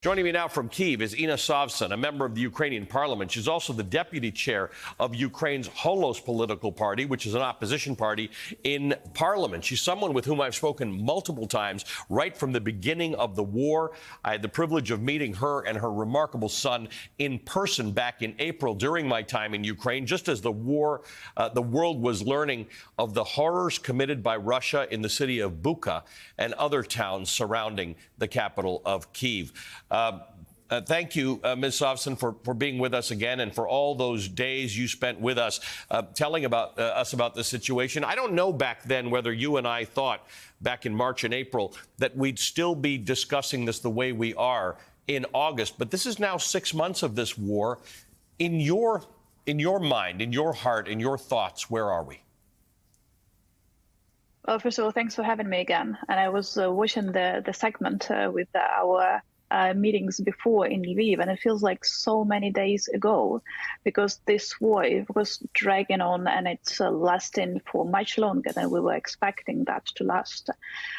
Joining me now from Kyiv is Inna Savsan, a member of the Ukrainian parliament. She's also the deputy chair of Ukraine's Holos political party, which is an opposition party in parliament. She's someone with whom I've spoken multiple times right from the beginning of the war. I had the privilege of meeting her and her remarkable son in person back in April during my time in Ukraine, just as the world was learning of the horrors committed by Russia in the city of Bucha and other towns surrounding the capital of Kyiv. Thank you, Ms. Savsan, for being with us again and for all those days you spent with us telling us about the situation. I don't know back then whether you and I thought back in March and April that we'd still be discussing this the way we are in August. But this is now 6 months of this war. In your mind, in your heart, in your thoughts, where are we? Well, first of all, thanks for having me again. And I was watching the segment with our meetings before in Lviv, and it feels like so many days ago, because this war was dragging on and it's lasting for much longer than we were expecting that to last.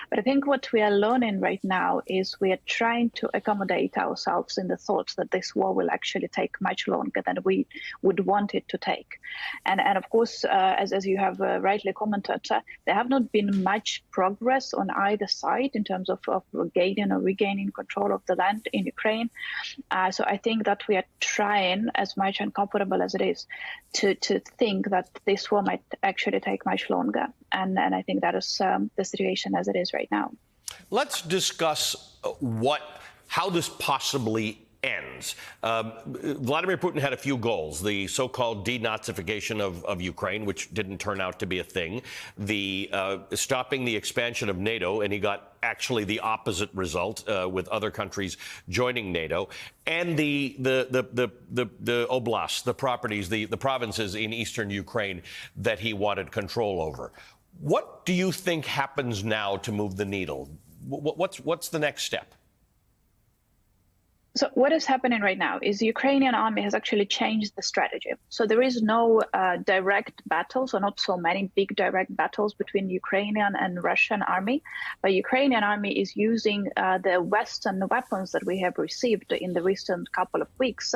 But I think what we are learning right now is we are trying to accommodate ourselves in the thought that this war will actually take much longer than we would want it to take. And of course, as you have rightly commented, there have not been much progress on either side in terms of gaining or regaining control of the land in Ukraine. So I think that we are trying, as much uncomfortable as it is, to think that this war might actually take much longer. And I think that is the situation as it is right now. Let's discuss how this possibly ends. Vladimir Putin had a few goals: the so-called denazification of Ukraine, which didn't turn out to be a thing, the stopping the expansion of NATO, and he got actually the opposite result with other countries joining NATO, and the oblasts, the properties, the provinces in eastern Ukraine that he wanted control over. What do you think happens now to move the needle? What's the next step? So what is happening right now is the Ukrainian army has actually changed the strategy. So there is no direct battles, or not so many big direct battles between the Ukrainian and Russian army. But Ukrainian army is using the Western weapons that we have received in the recent couple of weeks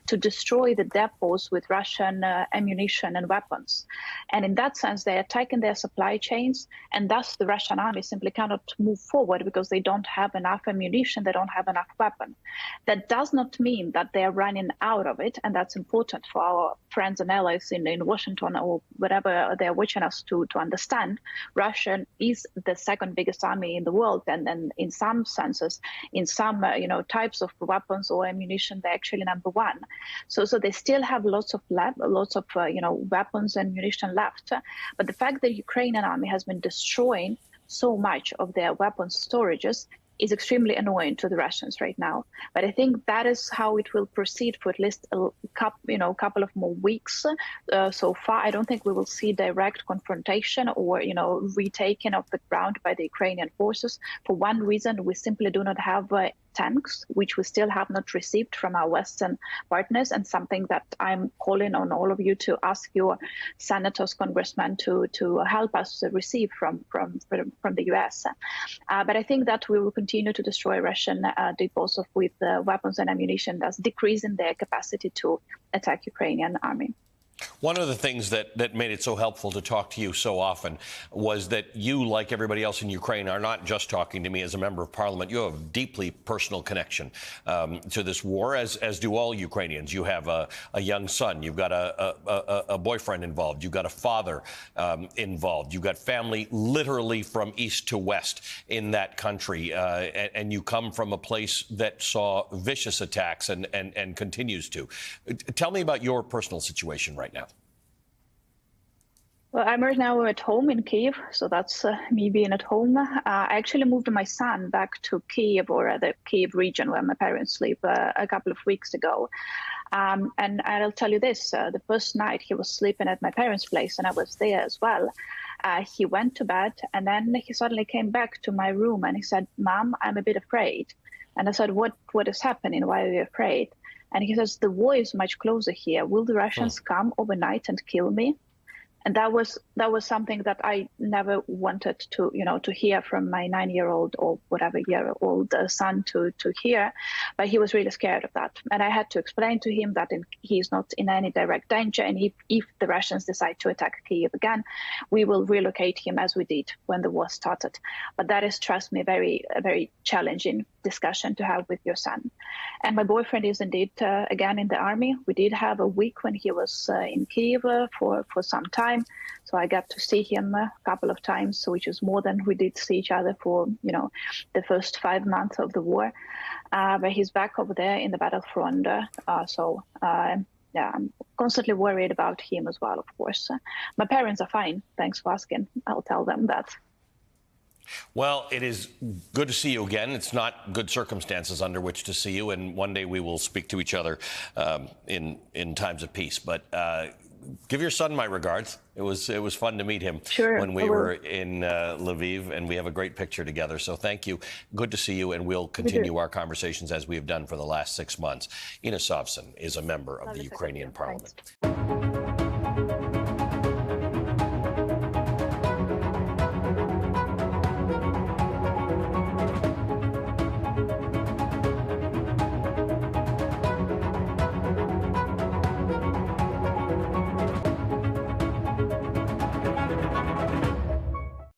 to destroy the depots with Russian ammunition and weapons. And in that sense, they're attacking their supply chains, and thus the Russian army simply cannot move forward because they don't have enough ammunition, they don't have enough weapon. That does not mean that they're running out of it, and that's important for our friends and allies in Washington or wherever they're watching us to understand. Russia is the second biggest army in the world, and in some senses, in some types of weapons or ammunition, they're actually number one. So they still have lots of weapons and ammunition left. But the fact that the Ukrainian army has been destroying so much of their weapons storages is extremely annoying to the Russians right now. But I think that is how it will proceed for at least a couple of more weeks. So far, I don't think we will see direct confrontation or retaking of the ground by the Ukrainian forces. For one reason, we simply do not have tanks, which we still have not received from our Western partners, and something that I'm calling on all of you to ask your senators, congressmen to help us receive from the US. But I think that we will continue to destroy Russian depots with weapons and ammunition, thus decreasing their capacity to attack Ukrainian army. One of the things that made it so helpful to talk to you so often was that you, like everybody else in Ukraine, are not just talking to me as a member of parliament. You have a deeply personal connection to this war, as do all Ukrainians. You have a young son. You've got a boyfriend involved. You've got a father involved. You've got family literally from east to west in that country. And you come from a place that saw vicious attacks and continues to. Tell me about your personal situation right now. Well, I'm right now at home in Kyiv, so that's me being at home. I actually moved my son back to Kyiv, or the Kyiv region where my parents live, a couple of weeks ago. And I'll tell you this, the first night he was sleeping at my parents' place, and I was there as well. He went to bed, and then he suddenly came back to my room, and he said, "Mom, I'm a bit afraid." And I said, what is happening? Why are you afraid? And he says, "The war is much closer here. Will the Russians come overnight and kill me?" And that was that was something that I never wanted to, to hear from my 9-year-old or whatever year-old son to hear. But he was really scared of that. And I had to explain to him that he's not in any direct danger. And if the Russians decide to attack Kyiv again, we will relocate him as we did when the war started. But that is, trust me, a very challenging discussion to have with your son. And my boyfriend is indeed, again, in the army. We did have a week when he was in Kyiv for some time. So I got to see him a couple of times, which is more than we did see each other for, the first 5 months of the war. But he's back over there in the battlefront. Yeah, I'm constantly worried about him as well, of course. My parents are fine. Thanks for asking. I'll tell them that. Well, it is good to see you again. It's not good circumstances under which to see you, and one day we will speak to each other in times of peace. But give your son my regards. It was fun to meet him when we were in Lviv, and we have a great picture together. So thank you. Good to see you, and we'll continue our conversations as we have done for the last 6 months. Inna Sovsun is a member of the Ukrainian parliament. Thanks.